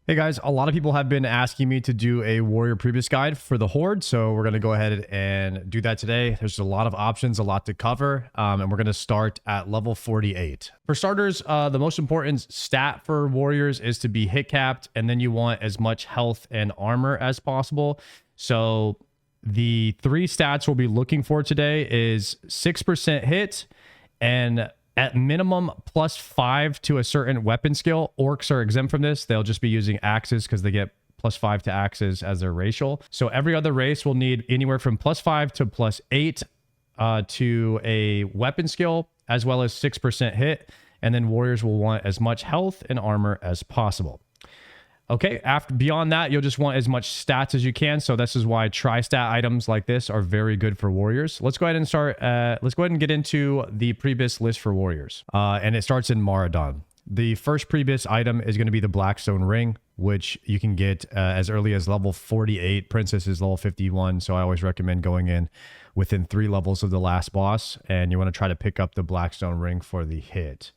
Hey guys, a lot of people have been asking me to do a warrior pre-bis guide for the Horde, so we're going to go ahead and do that today. There's a lot of options, a lot to cover, and we're going to start at level 48. For starters, the most important stat for warriors is to be hit capped, and then you want as much health and armor as possible. So the three stats we'll be looking for today is 6% hit and at minimum +5 to a certain weapon skill. Orcs are exempt from this. They'll just be using axes because they get +5 to axes as their racial. So every other race will need anywhere from +5 to +8 to a weapon skill, as well as 6% hit. And then warriors will want as much health and armor as possible. Okay, beyond that, you'll just want as much stats as you can. So this is why tri-stat items like this are very good for warriors. Let's go ahead and start. Let's go ahead and get into the pre-bis list for warriors. And it starts in Mirah. The first pre-bis item is going to be the Blackstone ring, which you can get as early as level 48. Princess is level 51, so I always recommend going in within 3 levels of the last boss, and you want to try to pick up the Blackstone ring for the hit.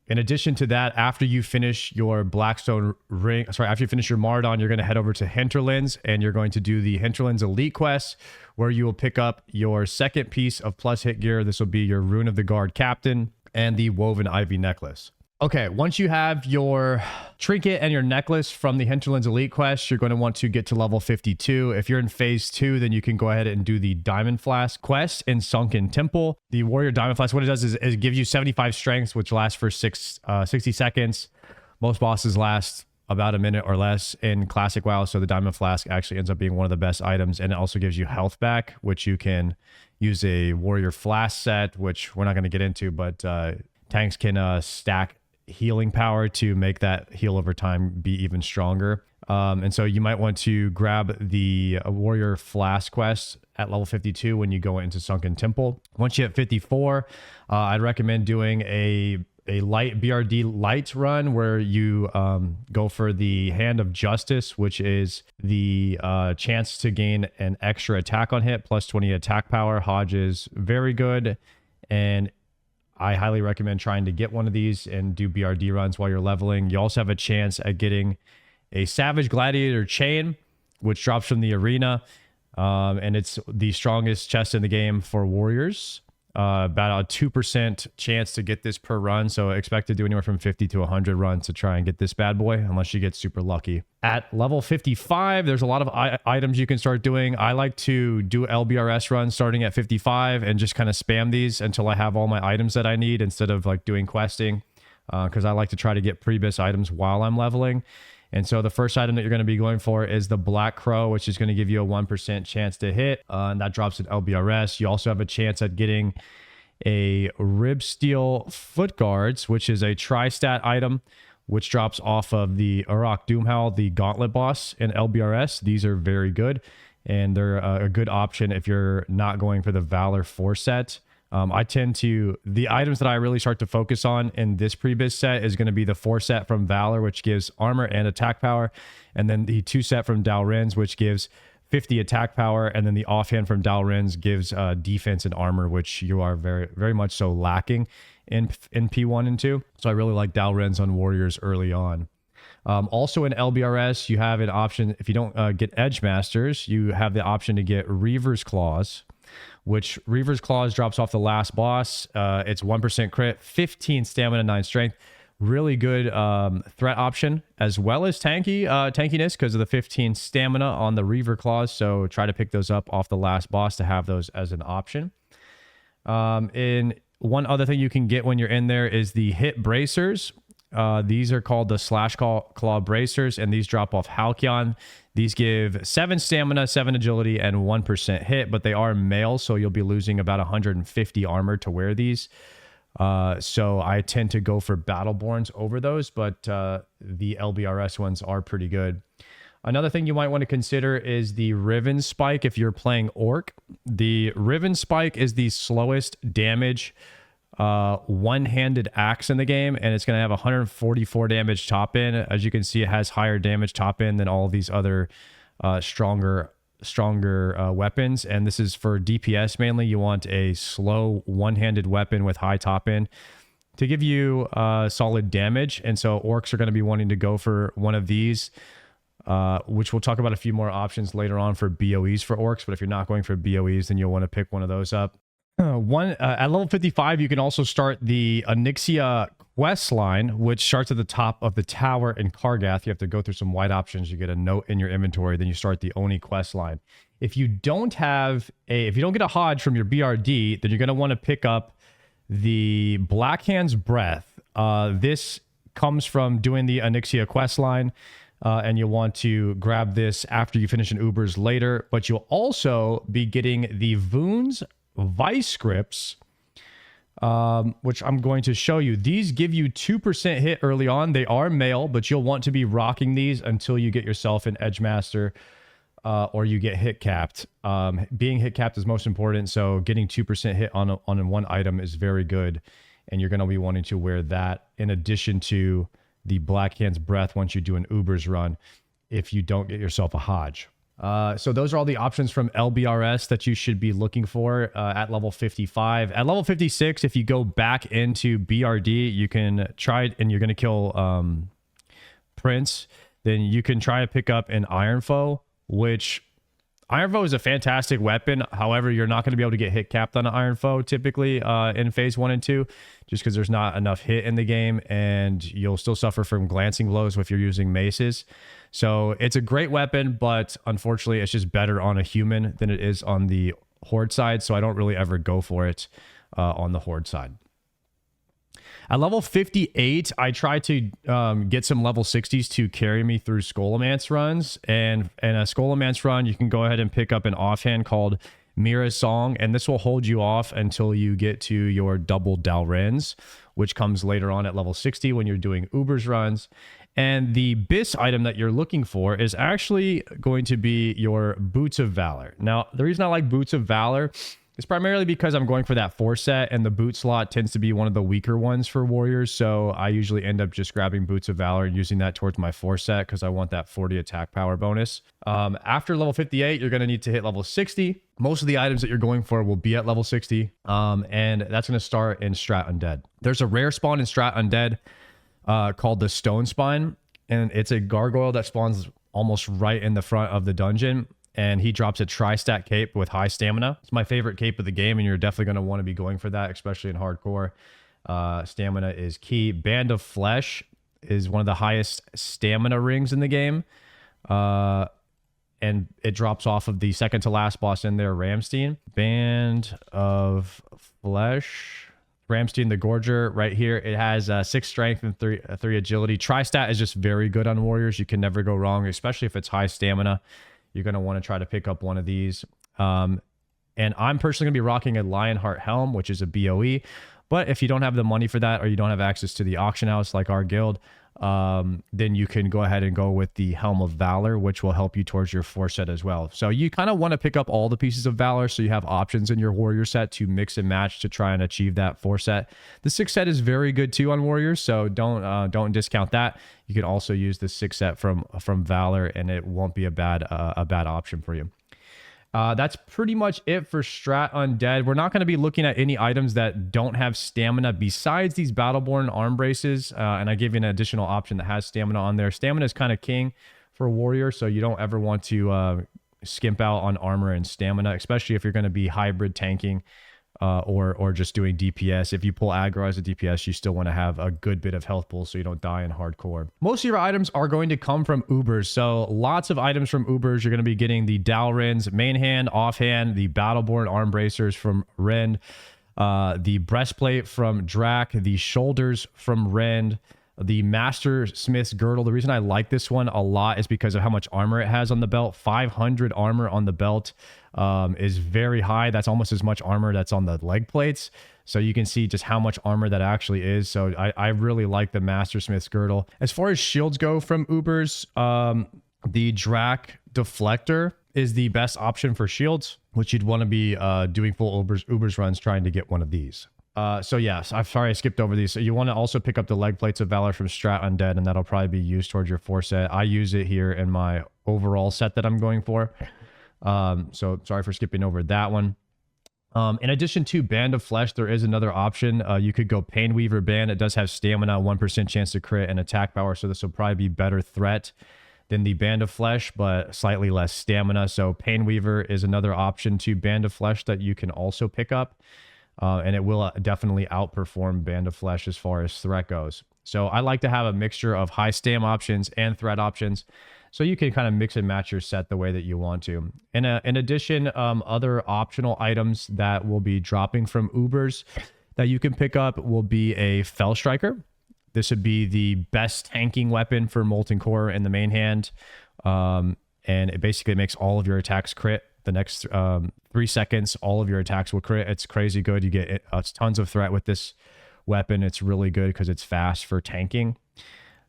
In addition to that, after you finish your Blackstone ring, after you finish your Mirah, you're going to head over to Hinterlands, and you're going to do the Hinterlands Elite quest, where you will pick up your second piece of plus hit gear. This will be your Rune of the Guard Captain and the Woven Ivy necklace. Okay, once you have your trinket and your necklace from the Hinterlands Elite quest, you're going to want to get to level 52. If you're in phase 2, then you can go ahead and do the Diamond Flask quest in Sunken Temple. The Warrior Diamond Flask, what it does is it gives you 75 strengths, which lasts for 60 seconds. Most bosses last about a minute or less in Classic WoW, so the Diamond Flask actually ends up being one of the best items, and it also gives you health back, which you can use a Warrior Flask set, which we're not going to get into, but tanks can stack healing power to make that heal over time be even stronger. And so you might want to grab the Warrior Flask quest at level 52 when you go into Sunken Temple. Once you hit 54, I'd recommend doing a light BRD light run where you go for the Hand of Justice, which is the chance to gain an extra attack on hit, plus 20 attack power. Hodge is very good, and I highly recommend trying to get one of these and do BRD runs while you're leveling. You also have a chance at getting a Savage Gladiator chain, which drops from the arena, and it's the strongest chest in the game for warriors. About a 2% chance to get this per run, so expect to do anywhere from 50 to 100 runs to try and get this bad boy, unless you get super lucky. At level 55, there's a lot of items you can start doing. I like to do LBRS runs starting at 55 and just kind of spam these until I have all my items that I need, instead of like doing questing, because I like to try to get pre-bis items while I'm leveling. And so the first item that you're going to be going for is the Blackcrow, which is going to give you a 1% chance to hit, and that drops in LBRS. You also have a chance at getting a Ribsteel Footguards, which is a tri-stat item, which drops off of the Uruk Doomhowl, the Gauntlet boss in LBRS. These are very good, and they're a good option if you're not going for the Valor 4 set. The items that I really start to focus on in this pre-bis set is going to be the 4 set from Valor, which gives armor and attack power, and then the 2 set from Dal'rend, which gives 50 attack power, and then the offhand from Dal'rend gives defense and armor, which you are very, very much so lacking in P1 and 2. So I really like Dal'rend on warriors early on. Also in LBRS, you have an option, if you don't get Edge Masters, you have the option to get Reaver's Claws, which Reaver's Claws drops off the last boss. It's 1% crit, 15 stamina, 9 strength. Really good threat option, as well as tankiness because of the 15 stamina on the Reaver Claws. So try to pick those up off the last boss to have those as an option. And one other thing you can get when you're in there is the hit bracers. These are called the Slashclaw bracers, and these drop off Halcyon. These give 7 stamina, 7 agility, and 1% hit, but they are mail, so you'll be losing about 150 armor to wear these. So I tend to go for Battleborns over those, but the LBRS ones are pretty good. Another thing you might want to consider is the Rivenspike if you're playing Orc. The Rivenspike is the slowest damage one-handed axe in the game, and it's going to have 144 damage top in. As you can see, it has higher damage top in than all of these other stronger weapons, and this is for DPS mainly. You want a slow one-handed weapon with high top in. to give you solid damage. And so orcs are going to be wanting to go for one of these, which we'll talk about a few more options later on for BOEs for orcs. But if you're not going for BOEs, then you'll want to pick one of those up. At level 55, you can also start the Onyxia quest line, which starts at the top of the tower in Kargath. You have to go through some white options. You get a note in your inventory, then you start the Oni quest line. If you don't get a Hodge from your BRD, then you're going to want to pick up the Blackhand's Breath. This comes from doing the Onyxia quest line, and you'll want to grab this after you finish an Ubers later. But you'll also be getting the Voone's Vice Scripts, which I'm going to show you. These give you 2% hit early on. They are male, but you'll want to be rocking these until you get yourself an Edgemaster, or you get hit capped. Being hit capped is most important, so getting 2% hit on one item is very good, and you're going to be wanting to wear that in addition to the Blackhand's Breath once you do an Ubers run if you don't get yourself a Hodge. So those are all the options from LBRS that you should be looking for at level 55. At level 56, if you go back into BRD, you can try it, and you're going to kill Prince. Then you can try to pick up an Ironfoe, which Ironfoe is a fantastic weapon. However, you're not going to be able to get hit capped on an Ironfoe typically in phase 1 and 2, just because there's not enough hit in the game, and you'll still suffer from glancing blows if you're using maces. So it's a great weapon, but unfortunately, it's just better on a human than it is on the Horde side. So I don't really ever go for it on the Horde side. At level 58, I try to get some level 60s to carry me through Scholomance runs. And in a Scholomance run, you can go ahead and pick up an offhand called Mirah's Song, and this will hold you off until you get to your double Dal'rends, which comes later on at level 60 when you're doing Ubers runs. And the bis item that you're looking for is actually going to be your Boots of Valor. Now, the reason I like Boots of Valor is primarily because I'm going for that 4 set, and the boot slot tends to be one of the weaker ones for warriors. So I usually end up just grabbing Boots of Valor and using that towards my 4 set because I want that 40 attack power bonus. After level 58, you're going to need to hit level 60. Most of the items that you're going for will be at level 60, and that's going to start in Strat Undead. There's a rare spawn in Strat Undead called the Stone Spine, and it's a gargoyle that spawns almost right in the front of the dungeon, and he drops a tri-stat cape with high stamina. It's my favorite cape of the game, and you're definitely going to want to be going for that, especially in hardcore. Stamina is key. Band of Flesh is one of the highest stamina rings in the game, and it drops off of the second to last boss in there, Ramstein. Band of Flesh, Ramstein the Gorger right here. It has 6 strength and 3 agility. Tri-stat is just very good on warriors. You can never go wrong, especially if it's high stamina. You're going to want to try to pick up one of these. And I'm personally going to be rocking a Lionheart Helm, which is a BOE. But if you don't have the money for that, or you don't have access to the auction house like our guild, then you can go ahead and go with the Helm of Valor, which will help you towards your 4 set as well. So you kind of want to pick up all the pieces of Valor so you have options in your warrior set to mix and match to try and achieve that 4 set. The 6 set is very good too on warriors, so don't discount that. You can also use the 6 set from Valor, and it won't be a bad option for you. That's pretty much it for Strat Undead. We're not going to be looking at any items that don't have stamina besides these Battleborn arm braces. And I give you an additional option that has stamina on there. Stamina is kind of king for warrior, so you don't ever want to skimp out on armor and stamina, especially if you're going to be hybrid tanking or just doing DPS. If you pull aggro as a DPS, you still want to have a good bit of health pool so you don't die in hardcore. Most of your items are going to come from Ubers, so lots of items from Ubers. You're going to be getting the Dal'rends main hand, offhand, the Battleborn arm bracers from Rend, the breastplate from Drac, the shoulders from Rend, the Mastersmith's girdle. The reason I like this one a lot is because of how much armor it has on the belt. 500 armor on the belt is very high. That's almost as much armor that's on the leg plates. So you can see just how much armor that actually is. So I really like the Mastersmith's girdle. As far as shields go from Ubers, the Drac deflector is the best option for shields, which you'd want to be doing full Ubers runs trying to get one of these. So yes, I'm sorry I skipped over these. So you want to also pick up the leg plates of Valor from Strat Undead, and that'll probably be used towards your 4 set. I use it here in my overall set that I'm going for. So sorry for skipping over that one. In addition to Band of Flesh, there is another option. You could go Painweaver Band. It does have stamina, 1% chance to crit, and attack power, so this will probably be better threat than the Band of Flesh, but slightly less stamina. So Painweaver is another option to Band of Flesh that you can also pick up, and it will definitely outperform Band of Flesh as far as threat goes. So I like to have a mixture of high stam options and threat options, so you can kind of mix and match your set the way that you want to. And in addition, other optional items that will be dropping from Ubers that you can pick up will be a Fell Striker. This would be the best tanking weapon for Molten Core in the main hand. And it basically makes all of your attacks crit. The next 3 seconds, all of your attacks will crit. It's crazy good. You get tons of threat with this weapon. It's really good because it's fast for tanking.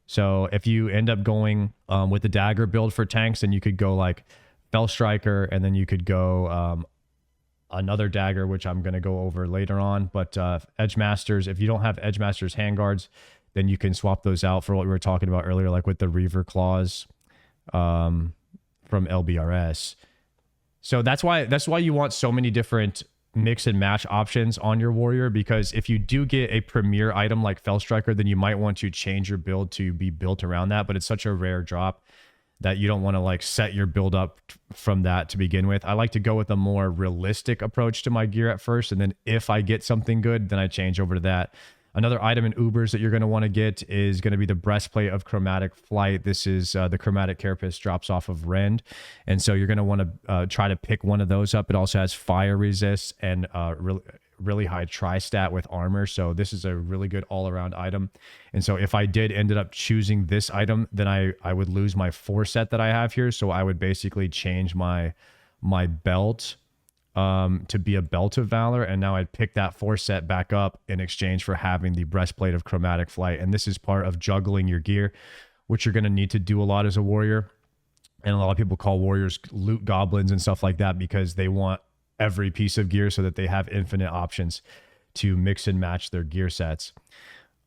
So if you end up going with the dagger build for tanks, then you could go like Fell Striker, and then you could go another dagger, which I'm going to go over later on. But Edge Masters, if you don't have Edge Masters handguards, then you can swap those out for what we were talking about earlier, like with the Reiver claws from LBRS. So that's why you want so many different mix and match options on your warrior, because if you do get a premier item like Fell Striker, then you might want to change your build to be built around that, but it's such a rare drop that you don't want to like set your build up from that to begin with. I like to go with a more realistic approach to my gear at first, and then if I get something good, then I change over to that. Another item in Ubers that you're going to want to get is going to be the Breastplate of Chromatic Flight. This is the Chromatic Carapace drops off of Rend. And so you're going to want to try to pick one of those up. It also has fire resist and really high tri-stat with armor. So this is a really good all-around item. And so if I ended up choosing this item, then I would lose my 4 set that I have here. So I would basically change my belt to be a Belt of Valor, and now I'd pick that 4 set back up in exchange for having the Breastplate of Chromatic Flight. And this is part of juggling your gear, which you're going to need to do a lot as a warrior. And a lot of people call warriors loot goblins and stuff like that because they want every piece of gear so that they have infinite options to mix and match their gear sets.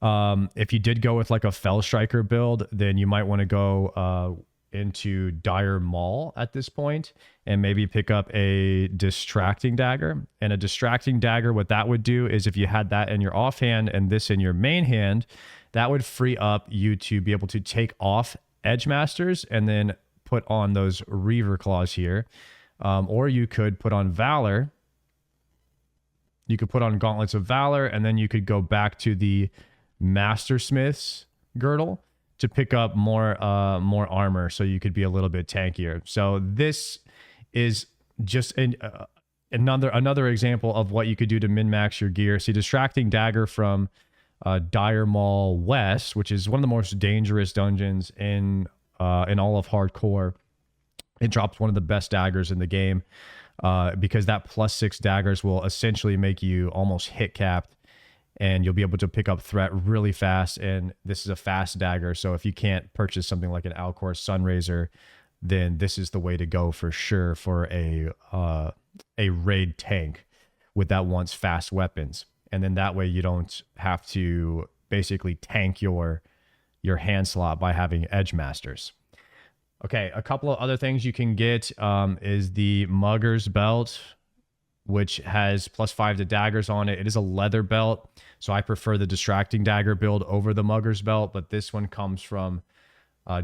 If you did go with like a Fell Striker build, then you might want to go into Dire Maul at this point and maybe pick up a Distracting Dagger. And a Distracting Dagger, what that would do is if you had that in your offhand and this in your main hand, that would free up you to be able to take off Edge Masters and then put on those Reiver claws here. Or you could put on Valor. You could put on Gauntlets of Valor, and then you could go back to the Mastersmith's girdle to pick up more armor, so you could be a little bit tankier. So this is just another example of what you could do to min-max your gear. See, Distracting Dagger from Dire Maul West, which is one of the most dangerous dungeons in all of hardcore. It drops one of the best daggers in the game because that +6 daggers will essentially make you almost hit capped, and you'll be able to pick up threat really fast. And this is a fast dagger, so if you can't purchase something like an Alcor Sunraiser, then this is the way to go for sure for a raid tank with that once fast weapons. And then that way you don't have to basically tank your hand slot by having Edge Masters. Okay, a couple of other things you can get is the Mugger's Belt, which has +5 to daggers on it. It is a leather belt, so I prefer the Distracting Dagger build over the Mugger's Belt, but this one comes from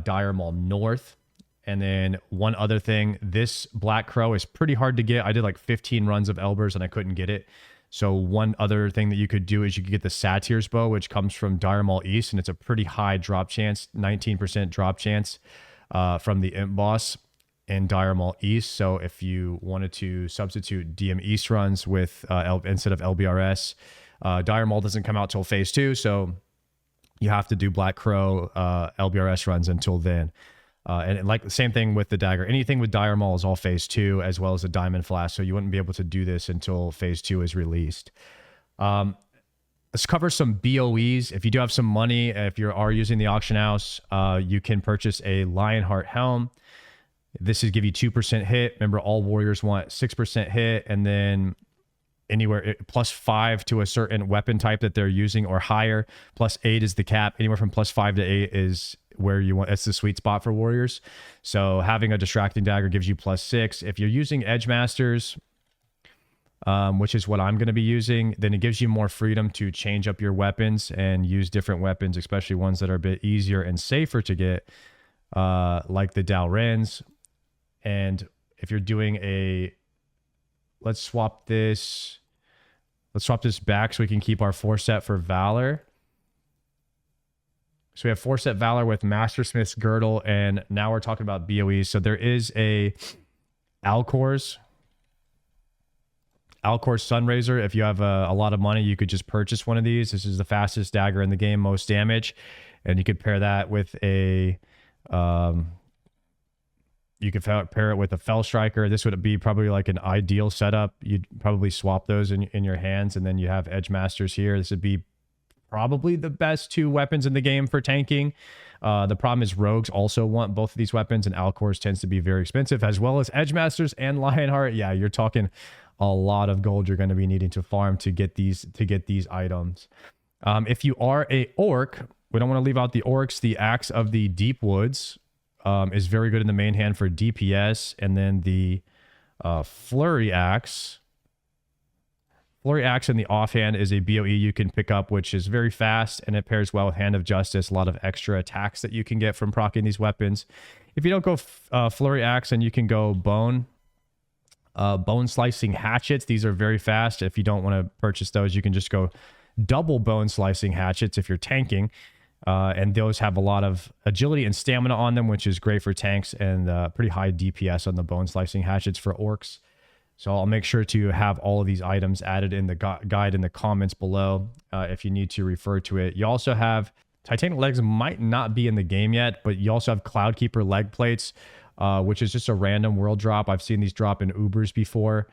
Dire Maul North. And then one other thing, this Blackcrow is pretty hard to get. I did like 15 runs of Elbers and I couldn't get it. So one other thing that you could do is you could get the Satyr's Bow, which comes from Dire Maul East, and it's a pretty high drop chance, 19% drop chance from the Imp Boss in Dire Maul East. So if you wanted to substitute DM East runs with instead of LBRS, Dire Maul doesn't come out till phase 2, so you have to do Blackcrow LBRS runs until then. And like the same thing with the dagger. Anything with Dire Maul is all phase 2, as well as a Diamond Flask, so you wouldn't be able to do this until phase 2 is released. Let's cover some BOEs. If you do have some money, if you are using the auction house, you can purchase a Lionheart Helm. This is give you 2% hit. Remember, all warriors want 6% hit, and then anywhere +5 to a certain weapon type that they're using or higher. +8 is the cap. Anywhere from +5 to 8 is where you want. It's the sweet spot for warriors. So having a Distracting Dagger gives you +6. If you're using Edge Masters, which is what I'm going to be using. Then it gives you more freedom to change up your weapons and use different weapons, especially ones that are a bit easier and safer to get, like the Dal'rends. And if you're doing a, let's swap this back so we can keep our 4-set for Valor. So we have 4-set Valor with Mastersmith's Girdle, and now we're talking about BOE. So there is a Alcor's Sunraiser. If you have a lot of money, you could just purchase one of these. This is the fastest dagger in the game, most damage. And you could pair that with a... you could pair it with a Fell Striker. This would be probably like an ideal setup. You'd probably swap those in your hands, and then you have Edge Masters here. This would be probably the best 2 weapons in the game for tanking. The problem is rogues also want both of these weapons, and Alcor's tends to be very expensive, as well as Edge Masters and Lionheart. Yeah, you're talking a lot of gold you're going to be needing to farm to get these items. If you are a orc, we don't want to leave out the orcs. The Axe of the Deep Woods is very good in the main hand for DPS, and then the Flurry Axe. Flurry Axe in the offhand is a BOE you can pick up, which is very fast, and it pairs well with Hand of Justice. A lot of extra attacks that you can get from proccing these weapons. If you don't go Flurry Axe, and you can go Bone Slicing Hatchets. These are very fast. If you don't want to purchase those, you can just go double Bone Slicing Hatchets if you're tanking. And those have a lot of agility and stamina on them, which is great for tanks, and pretty high DPS on the Bone Slicing Hatchets for orcs. So I'll make sure to have all of these items added in the guide in the comments below if you need to refer to it. You also have Titanic Legs, might not be in the game yet, but you also have Cloudkeeper leg plates, which is just a random world drop. I've seen these drop in Ubers before.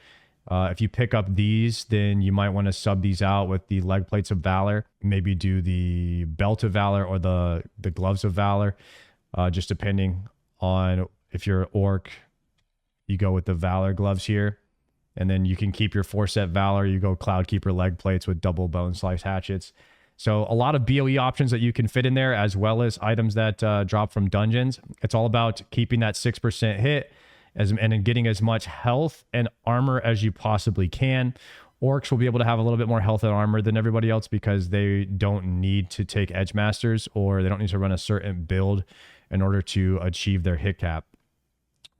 If you pick up these, then you might want to sub these out with the leg plates of Valor. Maybe do the belt of Valor or the gloves of Valor, just depending on if you're an orc. You go with the Valor gloves here. And then you can keep your 4-set Valor. You go Cloudkeeper leg plates with double Bone Slice Hatchets. So a lot of BOE options that you can fit in there, as well as items that drop from dungeons. It's all about keeping that 6% hit and then getting as much health and armor as you possibly can. Orcs will be able to have a little bit more health and armor than everybody else because they don't need to take Edge Masters, or they don't need to run a certain build in order to achieve their hit cap,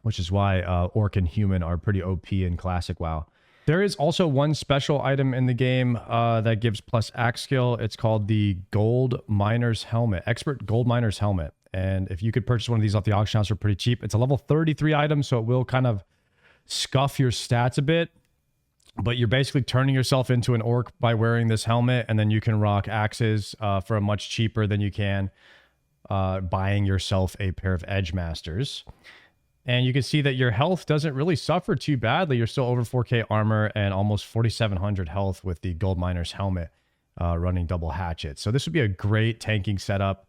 which is why Orc and Human are pretty OP in Classic WoW. There is also one special item in the game that gives plus axe skill. It's called the Gold Miner's Helmet, Expert Gold Miner's Helmet. And if you could purchase one of these off the auction house for pretty cheap, it's a level 33 item, so it will kind of scuff your stats a bit. But you're basically turning yourself into an orc by wearing this helmet, and then you can rock axes for a much cheaper than you can buying yourself a pair of Edge Masters. And you can see that your health doesn't really suffer too badly. You're still over 4k armor and almost 4,700 health with the Gold Miner's Helmet running double hatchet. So this would be a great tanking setup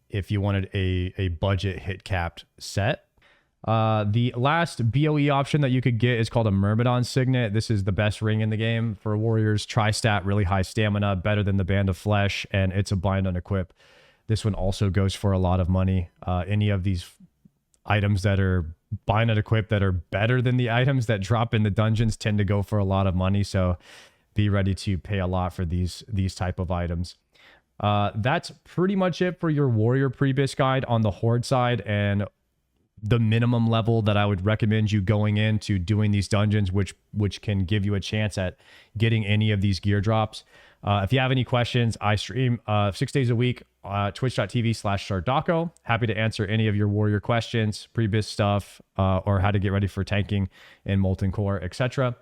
if you wanted a budget hit capped set. The last BOE option that you could get is called a Myrmidon Signet. This is the best ring in the game for warriors. Tri-stat, really high stamina, better than the Band of Flesh, and it's a bind on equip. This one also goes for a lot of money. Any of these items that are bind and equip that are better than the items that drop in the dungeons tend to go for a lot of money, so be ready to pay a lot for these type of items. That's pretty much it for your warrior pre-bis guide on the Horde side, and the minimum level that I would recommend you going into doing these dungeons, which can give you a chance at getting any of these gear drops. If you have any questions, I stream 6 days a week, twitch.tv/Shardaco. Happy to answer any of your warrior questions, pre-bis stuff, or how to get ready for tanking in Molten Core, etc.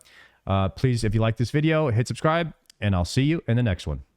Please, if you like this video, hit subscribe, and I'll see you in the next one.